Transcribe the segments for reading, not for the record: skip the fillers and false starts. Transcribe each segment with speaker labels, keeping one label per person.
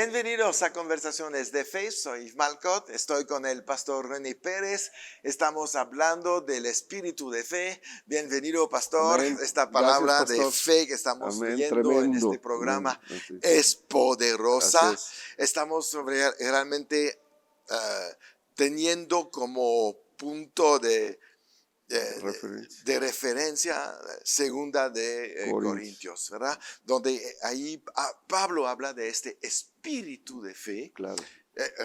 Speaker 1: Bienvenidos a Conversaciones de Fe. Soy Malcott, estoy con el pastor René Pérez. Estamos hablando del espíritu de fe. Bienvenido, pastor.
Speaker 2: Amén.
Speaker 1: Esta palabra
Speaker 2: Gracias, pastor.
Speaker 1: de fe que estamos
Speaker 2: Amén.
Speaker 1: viendo en
Speaker 2: Tremendo.
Speaker 1: este programa
Speaker 2: Amén. Así
Speaker 1: es poderosa.
Speaker 2: es.
Speaker 1: Estamos realmente teniendo como punto
Speaker 2: Referencia.
Speaker 1: de referencia segunda de Corintios, ¿verdad? Donde ahí Pablo habla de este espíritu de fe,
Speaker 2: Claro.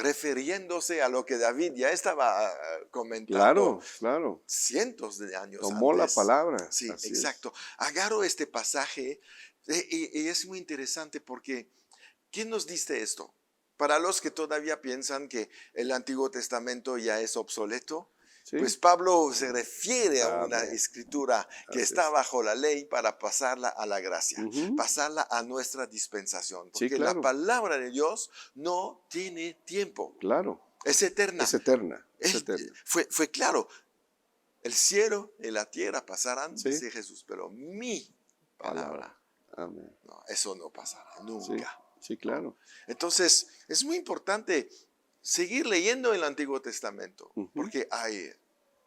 Speaker 1: refiriéndose a lo que David ya estaba comentando
Speaker 2: Claro.
Speaker 1: cientos de años
Speaker 2: Tomó
Speaker 1: antes.
Speaker 2: la palabra.
Speaker 1: Sí,
Speaker 2: Así
Speaker 1: exacto. Agarro este pasaje y es muy interesante porque ¿quién nos dice esto? Para los que todavía piensan que el Antiguo Testamento ya es obsoleto,
Speaker 2: ¿Sí?
Speaker 1: pues Pablo se refiere a una
Speaker 2: Pablo.
Speaker 1: escritura que
Speaker 2: Así
Speaker 1: está
Speaker 2: es.
Speaker 1: bajo la ley para pasarla a la gracia,
Speaker 2: Ujú.
Speaker 1: pasarla a nuestra dispensación, porque
Speaker 2: Sí, claro.
Speaker 1: la palabra de Dios no tiene tiempo,
Speaker 2: Claro.
Speaker 1: es eterna.
Speaker 2: Es eterna. Es eterna.
Speaker 1: Fue claro, el cielo y la tierra pasarán,
Speaker 2: Sí.
Speaker 1: dice Jesús, pero mi palabra,
Speaker 2: Amén.
Speaker 1: no, eso no pasará nunca.
Speaker 2: Sí, claro.
Speaker 1: Entonces, es muy importante seguir leyendo el Antiguo Testamento,
Speaker 2: Ujú.
Speaker 1: porque hay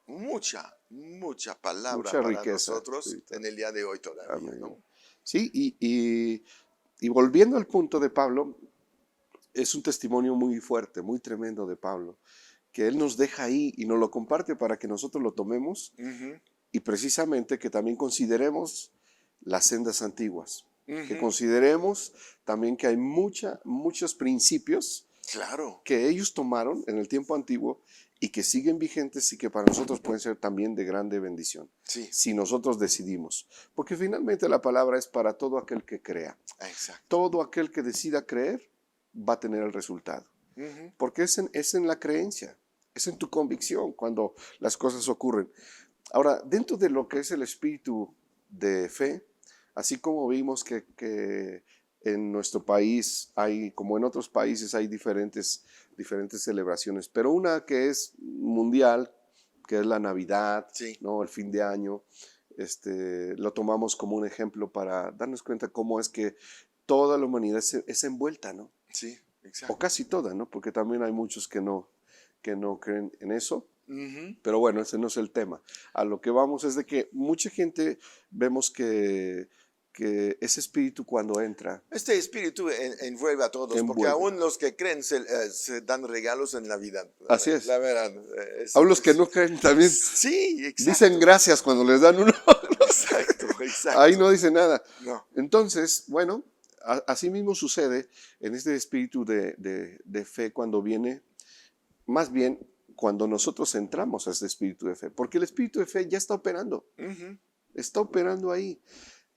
Speaker 1: mucha palabra
Speaker 2: Mucha
Speaker 1: para
Speaker 2: riqueza
Speaker 1: nosotros
Speaker 2: espiritual.
Speaker 1: en el día de hoy todavía,
Speaker 2: Amén.
Speaker 1: ¿no?
Speaker 2: Sí, y volviendo al punto de Pablo, es un testimonio muy fuerte, muy tremendo de Pablo, que él nos deja ahí y nos lo comparte para que nosotros lo tomemos y precisamente que también consideremos las sendas antiguas, que consideremos también que hay muchos principios
Speaker 1: Claro.
Speaker 2: que ellos tomaron en el tiempo antiguo y que siguen vigentes y que para nosotros pueden ser también de grande bendición,
Speaker 1: Sí.
Speaker 2: si nosotros decidimos. Porque finalmente la palabra es para todo aquel que crea.
Speaker 1: Exacto.
Speaker 2: Todo aquel que decida creer va a tener el resultado. Porque es en la creencia, es en tu convicción cuando las cosas ocurren. Ahora, dentro de lo que es el espíritu de fe, así como vimos que en nuestro país hay, como en otros países, hay diferentes celebraciones, pero una que es mundial, que es la Navidad,
Speaker 1: Sí.
Speaker 2: ¿no? El fin de año, lo tomamos como un ejemplo para darnos cuenta cómo es que toda la humanidad es envuelta, ¿no?
Speaker 1: Sí, exacto.
Speaker 2: O casi toda, ¿no? Porque también hay muchos que no creen en eso. Pero bueno, ese no es el tema. A lo que vamos es de que mucha gente vemos que ese espíritu cuando entra.
Speaker 1: Este espíritu envuelve a todos, porque
Speaker 2: Envuelve.
Speaker 1: aún los que creen se dan regalos en Navidad.
Speaker 2: Así es.
Speaker 1: La verdad.
Speaker 2: Aún los que no creen también
Speaker 1: Sí, exacto.
Speaker 2: dicen gracias cuando les dan uno.
Speaker 1: Exacto.
Speaker 2: Ahí no dice nada.
Speaker 1: No.
Speaker 2: Entonces, bueno, así mismo sucede en este espíritu de fe cuando viene, más bien cuando nosotros entramos a ese espíritu de fe, porque el espíritu de fe ya está operando, está operando ahí.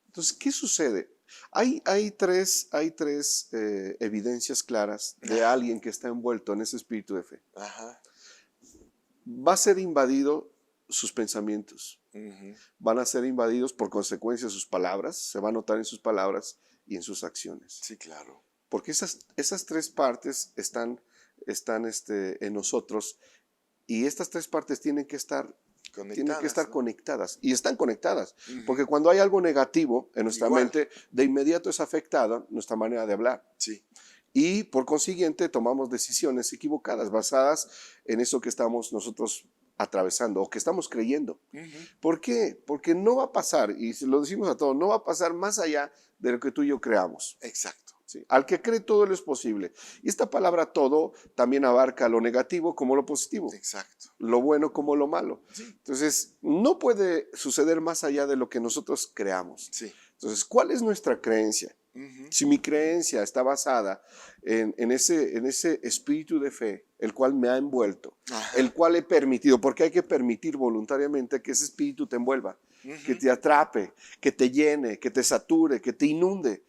Speaker 2: Entonces, ¿qué sucede? Hay tres evidencias claras de alguien que está envuelto en ese espíritu de fe. Va a ser invadido sus pensamientos, van a ser invadidos por consecuencia de sus palabras, se va a notar en sus palabras y en sus acciones.
Speaker 1: Sí, claro.
Speaker 2: Porque esas tres partes están en nosotros y estas tres partes tienen que estar conectadas y están conectadas, porque cuando hay algo negativo en nuestra mente, de inmediato es afectada nuestra manera de hablar.
Speaker 1: Sí.
Speaker 2: Y por consiguiente tomamos decisiones equivocadas basadas en eso que estamos nosotros atravesando o que estamos creyendo. ¿Por qué? Porque no va a pasar, y lo decimos a todos, no va a pasar más allá de lo que tú y yo creamos.
Speaker 1: Exacto.
Speaker 2: Sí. Al que cree todo lo es posible. Y esta palabra todo también abarca lo negativo como lo positivo.
Speaker 1: Exacto.
Speaker 2: Lo bueno como lo malo.
Speaker 1: Sí.
Speaker 2: Entonces, no puede suceder más allá de lo que nosotros creamos.
Speaker 1: Sí.
Speaker 2: Entonces, ¿cuál es nuestra creencia? Si mi creencia está basada en ese espíritu de fe, el cual me ha envuelto, el cual he permitido, porque hay que permitir voluntariamente que ese espíritu te envuelva, que te atrape, que te llene, que te sature, que te inunde.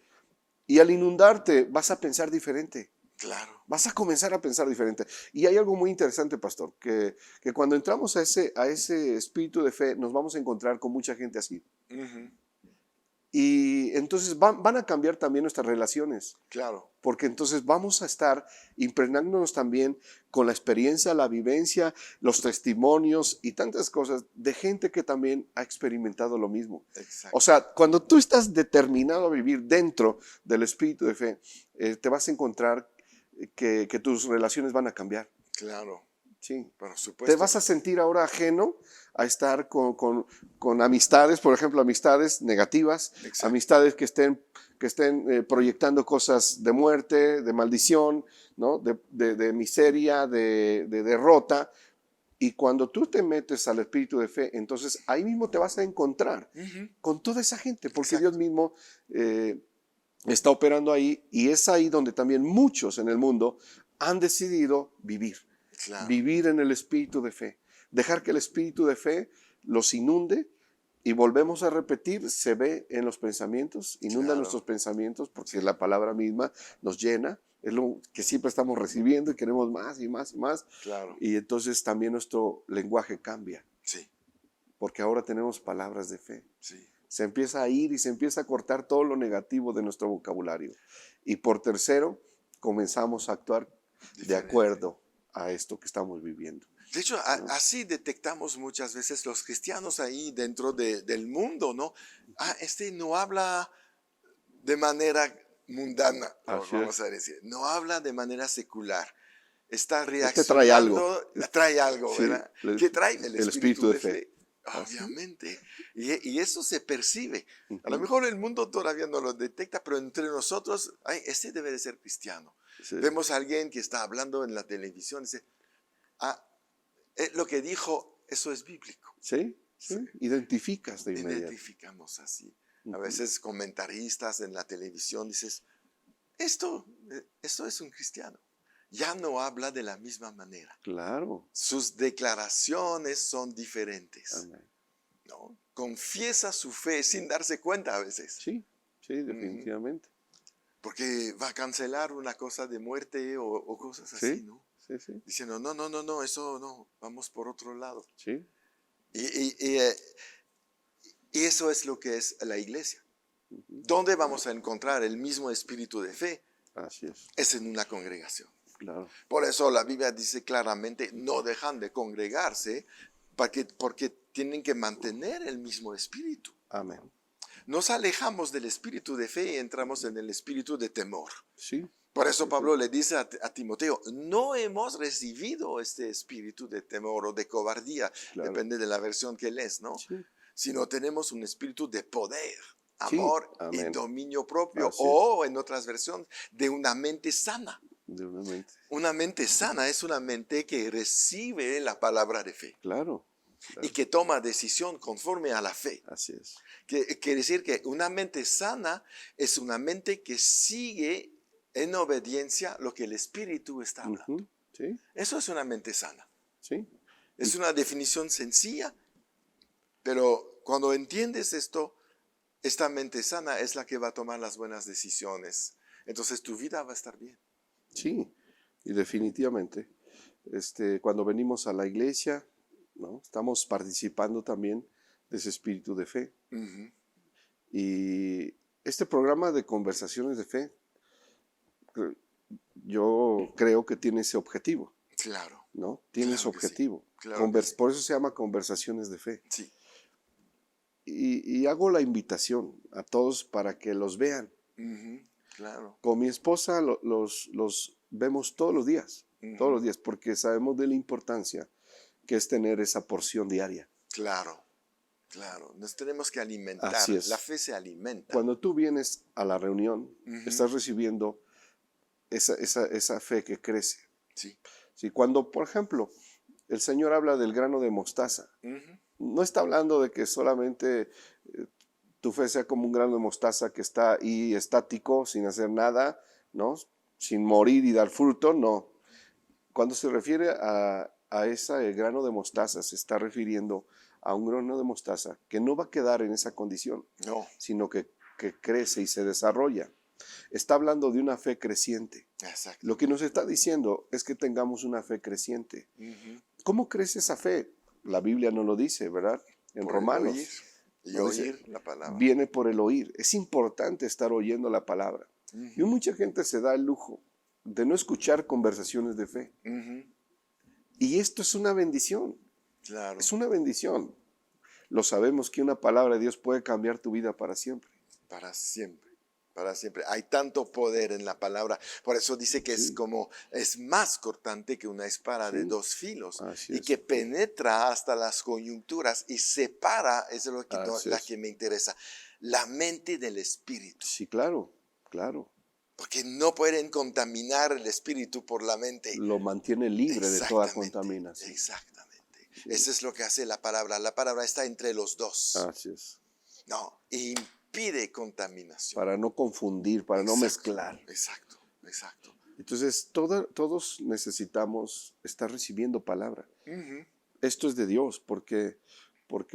Speaker 2: Y al inundarte vas a pensar diferente.
Speaker 1: Claro.
Speaker 2: Vas a comenzar a pensar diferente. Y hay algo muy interesante, pastor, que cuando entramos a ese espíritu de fe nos vamos a encontrar con mucha gente así. Y entonces van a cambiar también nuestras relaciones.
Speaker 1: Claro.
Speaker 2: Porque entonces vamos a estar impregnándonos también con la experiencia, la vivencia, los testimonios y tantas cosas de gente que también ha experimentado lo mismo.
Speaker 1: Exacto.
Speaker 2: O sea, cuando tú estás determinado a vivir dentro del espíritu de fe, te vas a encontrar que tus relaciones van a cambiar.
Speaker 1: Claro,
Speaker 2: Sí.
Speaker 1: por
Speaker 2: Te
Speaker 1: supuesto.
Speaker 2: vas a sentir ahora ajeno a estar con amistades, por ejemplo, amistades negativas,
Speaker 1: Exacto.
Speaker 2: amistades que estén proyectando cosas de muerte, de maldición, ¿no? de miseria, de derrota. Y cuando tú te metes al espíritu de fe, entonces ahí mismo te vas a encontrar
Speaker 1: Ujú.
Speaker 2: con toda esa gente, porque
Speaker 1: Exacto.
Speaker 2: Dios mismo está operando ahí, y es ahí donde también muchos en el mundo han decidido vivir.
Speaker 1: Claro.
Speaker 2: Vivir en el espíritu de fe, dejar que el espíritu de fe los inunde, y volvemos a repetir, se ve en los pensamientos, inunda
Speaker 1: Claro.
Speaker 2: nuestros pensamientos, porque
Speaker 1: Sí.
Speaker 2: la palabra misma nos llena, es lo que siempre estamos recibiendo y queremos más y más y más,
Speaker 1: Claro.
Speaker 2: y entonces también nuestro lenguaje cambia,
Speaker 1: Sí.
Speaker 2: porque ahora tenemos palabras de fe.
Speaker 1: Sí.
Speaker 2: Se empieza a ir y se empieza a cortar todo lo negativo de nuestro vocabulario. Y por tercero, comenzamos a actuar de
Speaker 1: Diferente.
Speaker 2: acuerdo a esto que estamos viviendo.
Speaker 1: De hecho, así detectamos muchas veces los cristianos ahí dentro del mundo, ¿no? Este no habla de manera mundana,
Speaker 2: Así
Speaker 1: vamos
Speaker 2: es.
Speaker 1: a decir. No habla de manera secular. Está
Speaker 2: Este trae algo.
Speaker 1: trae algo,
Speaker 2: Sí,
Speaker 1: ¿verdad? ¿Qué trae? El espíritu de fe.
Speaker 2: Así.
Speaker 1: Obviamente. Y eso se percibe. A lo
Speaker 2: Ujú.
Speaker 1: mejor el mundo todavía no lo detecta, pero entre nosotros, ay, este debe de ser cristiano.
Speaker 2: Sí,
Speaker 1: Vemos a alguien que está hablando en la televisión y dice, ah, lo que dijo, eso es bíblico.
Speaker 2: sí,
Speaker 1: Sí.
Speaker 2: identificas de inmediato.
Speaker 1: Identificamos así. A
Speaker 2: Ujú.
Speaker 1: veces comentaristas en la televisión dices, esto es un cristiano. Ya no habla de la misma manera.
Speaker 2: Claro.
Speaker 1: Sus declaraciones son diferentes.
Speaker 2: Amén.
Speaker 1: ¿No? Confiesa su fe sin darse cuenta a veces.
Speaker 2: Sí, definitivamente.
Speaker 1: Porque va a cancelar una cosa de muerte o cosas así,
Speaker 2: Sí,
Speaker 1: ¿no?
Speaker 2: sí,
Speaker 1: Diciendo, no, eso no, vamos por otro lado.
Speaker 2: sí.
Speaker 1: Y eso es lo que es la iglesia.
Speaker 2: Ujú.
Speaker 1: ¿Dónde vamos a encontrar el mismo espíritu de fe?
Speaker 2: Así es.
Speaker 1: Es en una congregación.
Speaker 2: Claro.
Speaker 1: Por eso la Biblia dice claramente, no dejan de congregarse porque tienen que mantener el mismo espíritu.
Speaker 2: Amén.
Speaker 1: Nos alejamos del espíritu de fe y entramos en el espíritu de temor.
Speaker 2: Sí.
Speaker 1: Por eso
Speaker 2: Sí,
Speaker 1: Pablo le dice a Timoteo, no hemos recibido este espíritu de temor o de cobardía,
Speaker 2: claro.
Speaker 1: depende de la versión que lees, ¿no?
Speaker 2: Sí.
Speaker 1: Sino tenemos un espíritu de poder,
Speaker 2: Sí.
Speaker 1: amor y
Speaker 2: Amén.
Speaker 1: dominio propio,
Speaker 2: Así
Speaker 1: o en otras versiones, de una mente sana.
Speaker 2: De una mente.
Speaker 1: Una mente sana es una mente que recibe la palabra de fe
Speaker 2: Claro.
Speaker 1: y que toma decisión conforme a la fe.
Speaker 2: Así es.
Speaker 1: Quiere decir que una mente sana es una mente que sigue en obediencia lo que el Espíritu está hablando.
Speaker 2: Ujú. Sí,
Speaker 1: Eso es una mente sana.
Speaker 2: sí.
Speaker 1: Es una definición sencilla, pero cuando entiendes esto, esta mente sana es la que va a tomar las buenas decisiones. Entonces tu vida va a estar bien.
Speaker 2: Sí, y definitivamente, cuando venimos a la iglesia, ¿no? Estamos participando también de ese espíritu de fe.
Speaker 1: Ujú.
Speaker 2: Y este programa de conversaciones de fe, yo creo que tiene ese objetivo,
Speaker 1: Claro,
Speaker 2: ¿no? Tiene ese
Speaker 1: claro que sí.
Speaker 2: objetivo.
Speaker 1: Claro que sí.
Speaker 2: Por eso se llama conversaciones de fe.
Speaker 1: Sí.
Speaker 2: Y hago la invitación a todos para que los vean.
Speaker 1: Ujú. Claro.
Speaker 2: Con mi esposa los vemos todos los días,
Speaker 1: Ujú.
Speaker 2: porque sabemos de la importancia que es tener esa porción diaria.
Speaker 1: Claro, claro. Nos tenemos que alimentar.
Speaker 2: Así es.
Speaker 1: La fe se alimenta.
Speaker 2: Cuando tú vienes a la reunión,
Speaker 1: Ujú.
Speaker 2: estás recibiendo esa fe que crece.
Speaker 1: Sí.
Speaker 2: ¿Sí? Cuando, por ejemplo, el Señor habla del grano de mostaza,
Speaker 1: Ujú.
Speaker 2: no está hablando de que solamente tu fe sea como un grano de mostaza que está ahí estático, sin hacer nada, ¿no? Sin morir y dar fruto, no. Cuando se refiere a ese grano de mostaza, se está refiriendo a un grano de mostaza que no va a quedar en esa condición,
Speaker 1: No.
Speaker 2: sino que crece y se desarrolla. Está hablando de una fe creciente.
Speaker 1: Exacto.
Speaker 2: Lo que nos está diciendo es que tengamos una fe creciente.
Speaker 1: Ujú.
Speaker 2: ¿Cómo crece esa fe? La Biblia no lo dice, ¿verdad? En
Speaker 1: Por el
Speaker 2: Romanos.
Speaker 1: oír y
Speaker 2: ¿no dice?
Speaker 1: oír la palabra.
Speaker 2: Viene por el oír. Es importante estar oyendo la palabra. Y
Speaker 1: Ujú.
Speaker 2: mucha gente se da el lujo de no escuchar conversaciones de fe.
Speaker 1: Ujú.
Speaker 2: Y esto es una bendición.
Speaker 1: Claro.
Speaker 2: Es una bendición. Lo sabemos que una palabra de Dios puede cambiar tu vida para siempre.
Speaker 1: Para siempre. para siempre. Hay tanto poder en la palabra. Por eso dice que
Speaker 2: Sí.
Speaker 1: es más cortante que una espada de
Speaker 2: Sí.
Speaker 1: 2 filos
Speaker 2: Así
Speaker 1: y
Speaker 2: es.
Speaker 1: que penetra hasta las coyunturas y separa, eso es lo que,
Speaker 2: Así
Speaker 1: la
Speaker 2: es.
Speaker 1: que me interesa, la mente del espíritu.
Speaker 2: Sí, claro, claro.
Speaker 1: Porque no pueden contaminar el espíritu por la mente.
Speaker 2: Lo mantiene libre de toda
Speaker 1: Exactamente,
Speaker 2: contaminación.
Speaker 1: exactamente.
Speaker 2: Sí.
Speaker 1: Eso es lo que hace la palabra. La palabra está entre los dos.
Speaker 2: Así es.
Speaker 1: No, e impide contaminación.
Speaker 2: Para no confundir, para no mezclar.
Speaker 1: Exacto, exacto.
Speaker 2: Entonces, todos necesitamos estar recibiendo palabra.
Speaker 1: Ujú,
Speaker 2: Esto es de Dios, porque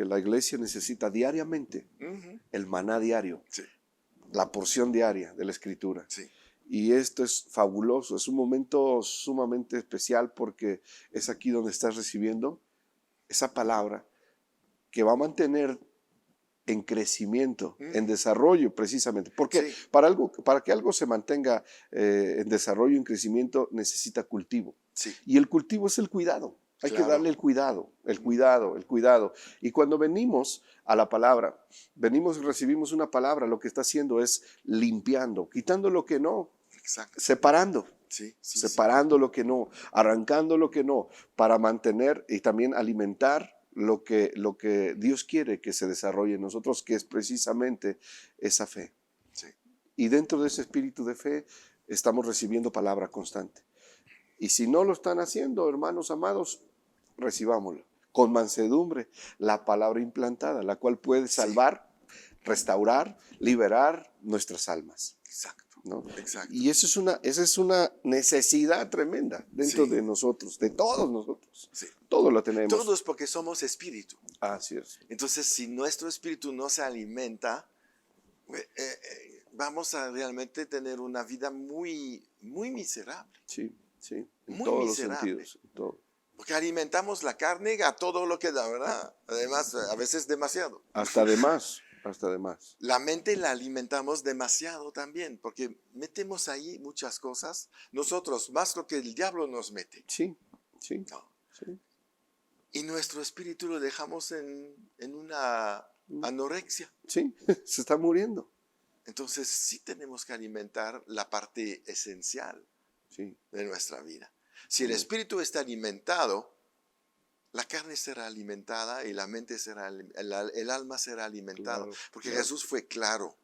Speaker 2: la iglesia necesita diariamente
Speaker 1: ujú.
Speaker 2: el maná diario,
Speaker 1: Sí,
Speaker 2: la porción diaria de la Escritura.
Speaker 1: sí,
Speaker 2: Y esto es fabuloso, es un momento sumamente especial porque es aquí donde estás recibiendo esa palabra que va a mantener en crecimiento, en desarrollo precisamente. Porque
Speaker 1: sí,
Speaker 2: para que algo se mantenga en desarrollo, en crecimiento, necesita cultivo.
Speaker 1: sí,
Speaker 2: Y el cultivo es el cuidado. Hay que darle
Speaker 1: claro.
Speaker 2: el cuidado, el cuidado, el cuidado. Y cuando venimos a la palabra, venimos y recibimos una palabra, lo que está haciendo es limpiando, quitando lo que no,
Speaker 1: Exacto.
Speaker 2: separando,
Speaker 1: Sí, sí, sí.
Speaker 2: separando lo que no, arrancando lo que no, para mantener y también alimentar lo que Dios quiere que se desarrolle en nosotros, que es precisamente esa fe.
Speaker 1: Sí.
Speaker 2: Y dentro de ese espíritu de fe estamos recibiendo palabra constante. Y si no lo están haciendo, hermanos amados, recibámoslo con mansedumbre, la palabra implantada, la cual puede
Speaker 1: Sí.
Speaker 2: salvar, restaurar, liberar nuestras almas.
Speaker 1: Exacto.
Speaker 2: ¿No?
Speaker 1: Exacto.
Speaker 2: Y esa es una necesidad tremenda dentro
Speaker 1: Sí.
Speaker 2: de nosotros, de todos nosotros.
Speaker 1: Sí.
Speaker 2: Todo lo tenemos.
Speaker 1: Todos porque somos espíritu.
Speaker 2: Así es.
Speaker 1: Entonces, si nuestro espíritu no se alimenta, vamos a realmente tener una vida muy, muy miserable.
Speaker 2: Sí, sí, en
Speaker 1: Muy
Speaker 2: todos los
Speaker 1: miserable.
Speaker 2: sentidos. En todo.
Speaker 1: Porque alimentamos la carne a todo lo que da, ¿verdad? Además, a veces demasiado.
Speaker 2: Hasta de más, hasta de más.
Speaker 1: La mente la alimentamos demasiado también, porque metemos ahí muchas cosas, nosotros más lo que el diablo nos mete.
Speaker 2: Sí, sí,
Speaker 1: ¿No?
Speaker 2: sí.
Speaker 1: Y nuestro espíritu lo dejamos en una anorexia.
Speaker 2: Sí, se está muriendo.
Speaker 1: Entonces sí tenemos que alimentar la parte esencial
Speaker 2: Sí,
Speaker 1: de nuestra vida. Si el espíritu está alimentado, la carne será alimentada y la mente será, el alma será alimentada.
Speaker 2: claro,
Speaker 1: Porque
Speaker 2: claro.
Speaker 1: Jesús fue claro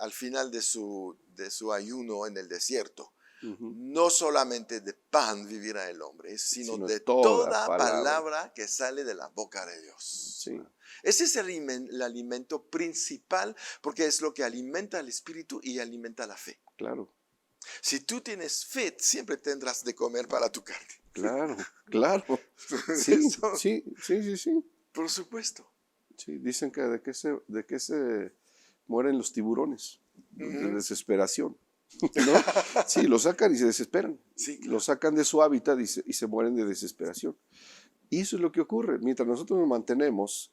Speaker 1: al final de su ayuno en el desierto.
Speaker 2: Ujú.
Speaker 1: No solamente de pan vivirá el hombre, sino
Speaker 2: Sino
Speaker 1: de
Speaker 2: toda
Speaker 1: toda
Speaker 2: palabra.
Speaker 1: palabra que sale de la boca de Dios.
Speaker 2: Sí,
Speaker 1: Ese es el alimento principal porque es lo que alimenta el espíritu y alimenta la fe.
Speaker 2: claro,
Speaker 1: Si tú tienes fe, siempre tendrás de comer para tu carne.
Speaker 2: claro, claro. Sí,
Speaker 1: Eso,
Speaker 2: sí, sí, sí, sí.
Speaker 1: por supuesto.
Speaker 2: Sí, dicen que de qué se mueren los tiburones, de desesperación. ¿No? Sí, lo sacan y se desesperan.
Speaker 1: Sí, claro.
Speaker 2: Lo sacan de su hábitat y se mueren de desesperación. Y eso es lo que ocurre. Mientras nosotros nos mantenemos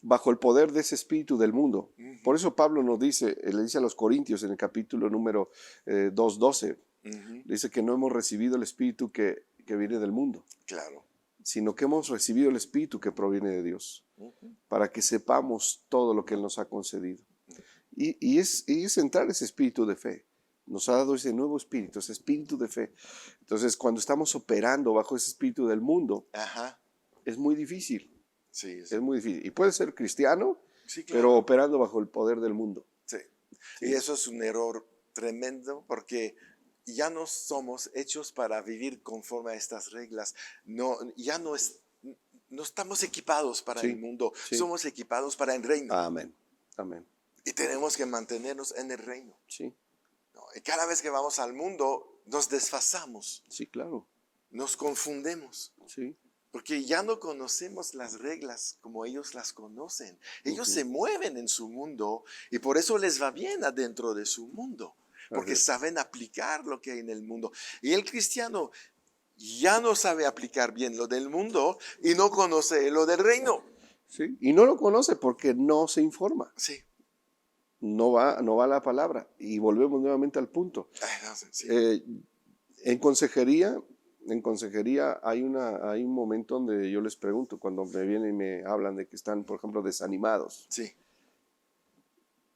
Speaker 2: bajo el poder de ese espíritu del mundo. Por eso Pablo nos dice, le dice a los Corintios en el capítulo número 2:12, dice que no hemos recibido el espíritu que viene del mundo,
Speaker 1: Claro.
Speaker 2: sino que hemos recibido el espíritu que proviene de Dios, para que sepamos todo lo que Él nos ha concedido. Y es entrar ese espíritu de fe. Nos ha dado ese nuevo espíritu, ese espíritu de fe. Entonces, cuando estamos operando bajo ese espíritu del mundo,
Speaker 1: Ajá.
Speaker 2: es muy difícil.
Speaker 1: Sí,
Speaker 2: Es muy difícil. Y puede ser cristiano,
Speaker 1: sí,
Speaker 2: pero
Speaker 1: claro.
Speaker 2: operando bajo el poder del mundo.
Speaker 1: Sí. Y eso es un error tremendo porque ya no somos hechos para vivir conforme a estas reglas. No, ya no estamos equipados para
Speaker 2: Sí,
Speaker 1: el mundo,
Speaker 2: sí.
Speaker 1: somos equipados para el reino.
Speaker 2: Amén. Amén.
Speaker 1: Y tenemos que mantenernos en el reino.
Speaker 2: Sí,
Speaker 1: ¿No? Y cada vez que vamos al mundo, nos desfasamos,
Speaker 2: sí, claro.
Speaker 1: nos confundemos.
Speaker 2: Sí,
Speaker 1: Porque ya no conocemos las reglas como ellos las conocen. Ellos se mueven en su mundo y por eso les va bien adentro de su mundo. Porque
Speaker 2: Así es.
Speaker 1: saben aplicar lo que hay en el mundo. Y el cristiano ya no sabe aplicar bien lo del mundo y no conoce lo del reino.
Speaker 2: Sí. Y no lo conoce porque no se informa.
Speaker 1: Sí.
Speaker 2: No va a la palabra. Y volvemos nuevamente al punto.
Speaker 1: Ay, no sé, sí.
Speaker 2: En consejería hay un momento donde yo les pregunto, cuando me vienen y me hablan de que están, por ejemplo, desanimados.
Speaker 1: Sí.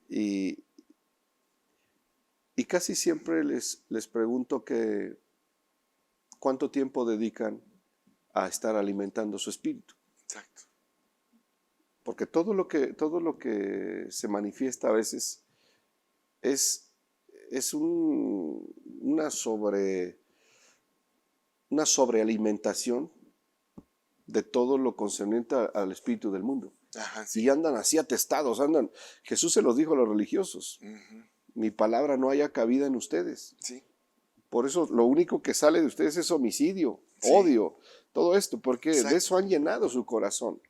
Speaker 2: Y, y casi siempre les pregunto que cuánto tiempo dedican a estar alimentando su espíritu.
Speaker 1: Exacto.
Speaker 2: Porque todo lo que se manifiesta a veces es una sobrealimentación de todo lo concerniente al espíritu del mundo.
Speaker 1: Ajá, sí.
Speaker 2: Y andan así atestados, Jesús se los dijo a los religiosos,
Speaker 1: Ujú,
Speaker 2: mi palabra no haya cabida en ustedes.
Speaker 1: sí,
Speaker 2: Por eso lo único que sale de ustedes es homicidio,
Speaker 1: sí,
Speaker 2: odio, todo esto, porque de eso
Speaker 1: exacto.
Speaker 2: han llenado su corazón.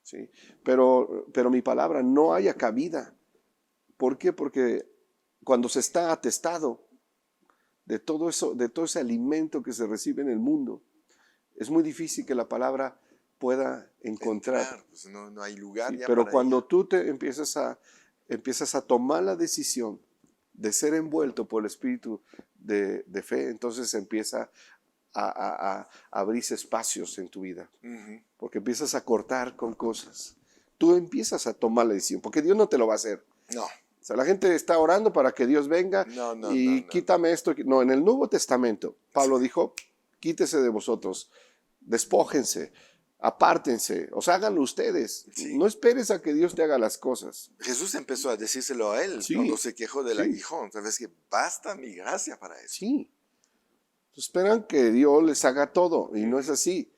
Speaker 2: ¿Sí? Pero mi palabra no haya cabida. ¿Por qué? Porque cuando se está atestado de todo eso, de todo ese alimento que se recibe en el mundo, es muy difícil que la palabra pueda encontrar.
Speaker 1: Entrar, pues no hay lugar
Speaker 2: ¿Sí?
Speaker 1: ya
Speaker 2: Pero
Speaker 1: para
Speaker 2: cuando
Speaker 1: ella.
Speaker 2: tú empiezas a tomar la decisión de ser envuelto por el espíritu de fe, entonces empieza a abrirse espacios en tu vida,
Speaker 1: Ujú,
Speaker 2: porque empiezas a cortar con cosas. Tú empiezas a tomar la decisión, porque Dios no te lo va a hacer.
Speaker 1: no,
Speaker 2: O sea, la gente está orando para que Dios venga y
Speaker 1: no.
Speaker 2: quítame esto. No, en el Nuevo Testamento,
Speaker 1: Sí,
Speaker 2: Pablo dijo, quítese de vosotros, despójense, apártense, o sea, háganlo ustedes.
Speaker 1: sí.
Speaker 2: No esperes a que Dios te haga las cosas.
Speaker 1: Jesús empezó a decírselo a él cuando
Speaker 2: Sí,
Speaker 1: se quejó del
Speaker 2: sí,
Speaker 1: aguijón. Sabes que basta mi gracia para esto.
Speaker 2: sí. Esperan que Dios les haga todo y no es
Speaker 1: Ujú,
Speaker 2: así.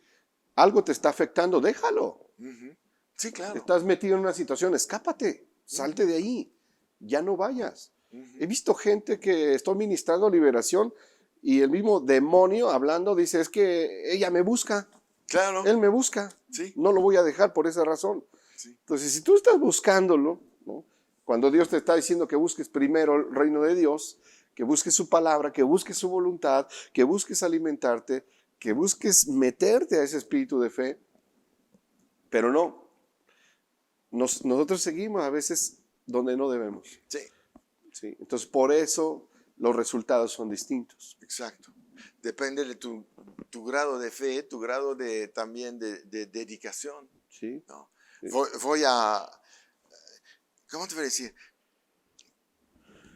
Speaker 2: Algo te está afectando, déjalo.
Speaker 1: ujú. Sí, claro.
Speaker 2: Estás metido en una situación, escápate, salte
Speaker 1: Ujú,
Speaker 2: de ahí, ya no vayas. He
Speaker 1: ujú.
Speaker 2: visto gente que estoy ministrando liberación y el mismo demonio hablando dice, es que ella me busca,
Speaker 1: Claro,
Speaker 2: él me busca,
Speaker 1: sí,
Speaker 2: no lo voy a dejar por esa razón.
Speaker 1: sí.
Speaker 2: Entonces, si tú estás buscándolo, ¿no? Cuando Dios te está diciendo que busques primero el reino de Dios, que busques su palabra, que busques su voluntad, que busques alimentarte, que busques meterte a ese espíritu de fe, pero no, nosotros seguimos a veces donde no debemos.
Speaker 1: Sí,
Speaker 2: ¿Sí? Entonces, por eso los resultados son distintos.
Speaker 1: exacto. Depende de tu grado de fe, tu grado de también de dedicación,
Speaker 2: ¿Sí?
Speaker 1: ¿no?
Speaker 2: Sí.
Speaker 1: Voy a, ¿cómo te voy a decir?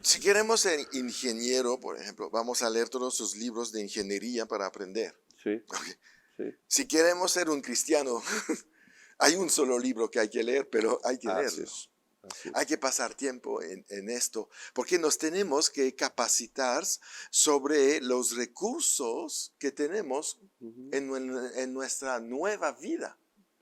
Speaker 1: Si queremos ser ingeniero, por ejemplo, vamos a leer todos sus libros de ingeniería para aprender.
Speaker 2: Sí,
Speaker 1: Ok.
Speaker 2: sí.
Speaker 1: Si queremos ser un cristiano, hay un solo libro que hay que leer, pero hay que
Speaker 2: Así
Speaker 1: leerlo.
Speaker 2: es. Así
Speaker 1: Hay
Speaker 2: es.
Speaker 1: que pasar tiempo en esto, porque nos tenemos que capacitar sobre los recursos que tenemos
Speaker 2: Ujú.
Speaker 1: en nuestra nueva vida.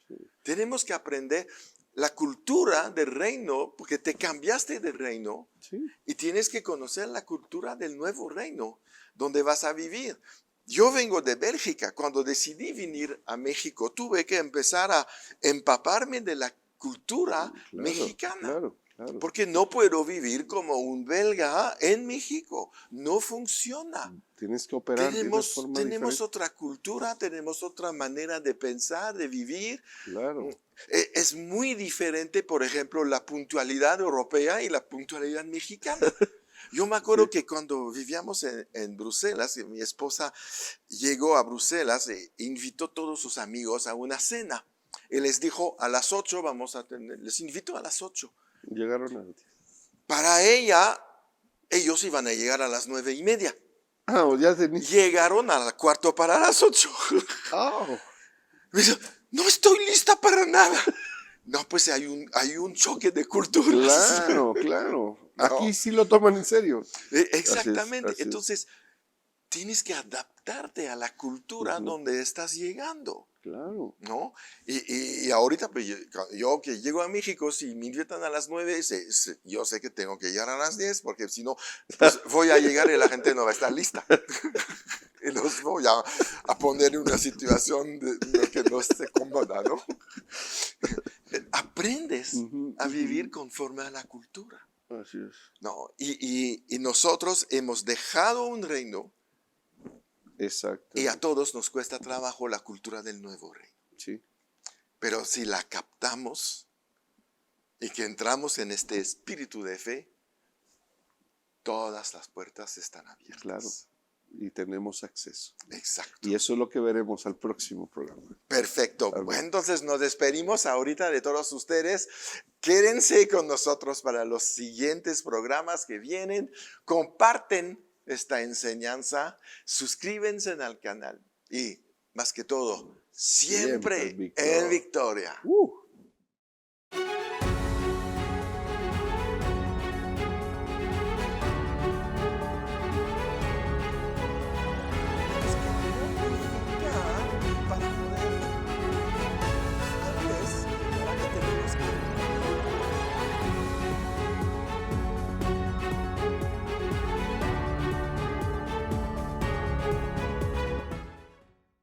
Speaker 2: Sí,
Speaker 1: Tenemos que aprender la cultura del reino, porque te cambiaste de reino
Speaker 2: sí,
Speaker 1: y tienes que conocer la cultura del nuevo reino, donde vas a vivir. Yo vengo de Bélgica. Cuando decidí venir a México, tuve que empezar a empaparme de la cultura
Speaker 2: claro,
Speaker 1: mexicana,
Speaker 2: claro, claro.
Speaker 1: porque no puedo vivir como un belga en México. No funciona.
Speaker 2: Tienes que operar de una forma
Speaker 1: Tenemos
Speaker 2: diferente.
Speaker 1: otra cultura, tenemos otra manera de pensar, de vivir.
Speaker 2: Claro.
Speaker 1: Es muy diferente, por ejemplo, la puntualidad europea y la puntualidad mexicana. Yo me
Speaker 2: Sí.
Speaker 1: acuerdo que cuando vivíamos en Bruselas, mi esposa llegó a Bruselas e invitó a todos sus amigos a una cena. Y les dijo, a las 8 vamos a tener, les invitó a las 8.
Speaker 2: Llegaron a...
Speaker 1: Para ella, ellos iban a llegar a las 9:30.
Speaker 2: Ah, ya tenía...
Speaker 1: Llegaron a cuarto para las 8.
Speaker 2: Oh,
Speaker 1: Me dice, no estoy lista para nada. No, pues hay un choque de culturas.
Speaker 2: claro, claro. Aquí
Speaker 1: No,
Speaker 2: sí lo toman en serio. Así es,
Speaker 1: exactamente.
Speaker 2: así es.
Speaker 1: Entonces, tienes que adaptarte a la cultura
Speaker 2: Ujú.
Speaker 1: donde estás llegando,
Speaker 2: Claro.
Speaker 1: ¿no? Y ahorita, pues, yo que llego a México, si me invitan a las 9, yo sé que tengo que llegar a las 10, porque si no, pues voy a llegar y la gente no va a estar lista. Y los voy a poner en una situación que no esté cómoda, ¿no? Aprendes
Speaker 2: Ujú,
Speaker 1: a vivir
Speaker 2: ujú.
Speaker 1: conforme a la cultura,
Speaker 2: Así es.
Speaker 1: ¿no? Y nosotros hemos dejado un reino y a
Speaker 2: Exactamente.
Speaker 1: todos nos cuesta trabajo la cultura del nuevo reino.
Speaker 2: Sí,
Speaker 1: Pero si la captamos y que entramos en este espíritu de fe, todas las puertas están
Speaker 2: claro.
Speaker 1: abiertas.
Speaker 2: y tenemos acceso.
Speaker 1: Exacto.
Speaker 2: Y eso es lo que veremos al próximo programa.
Speaker 1: Perfecto.
Speaker 2: Amén.
Speaker 1: Bueno, entonces nos despedimos ahorita de todos ustedes. Quédense con nosotros para los siguientes programas que vienen. Comparten esta enseñanza, suscríbanse al canal y, más que todo, siempre
Speaker 2: Siempre en
Speaker 1: en victoria.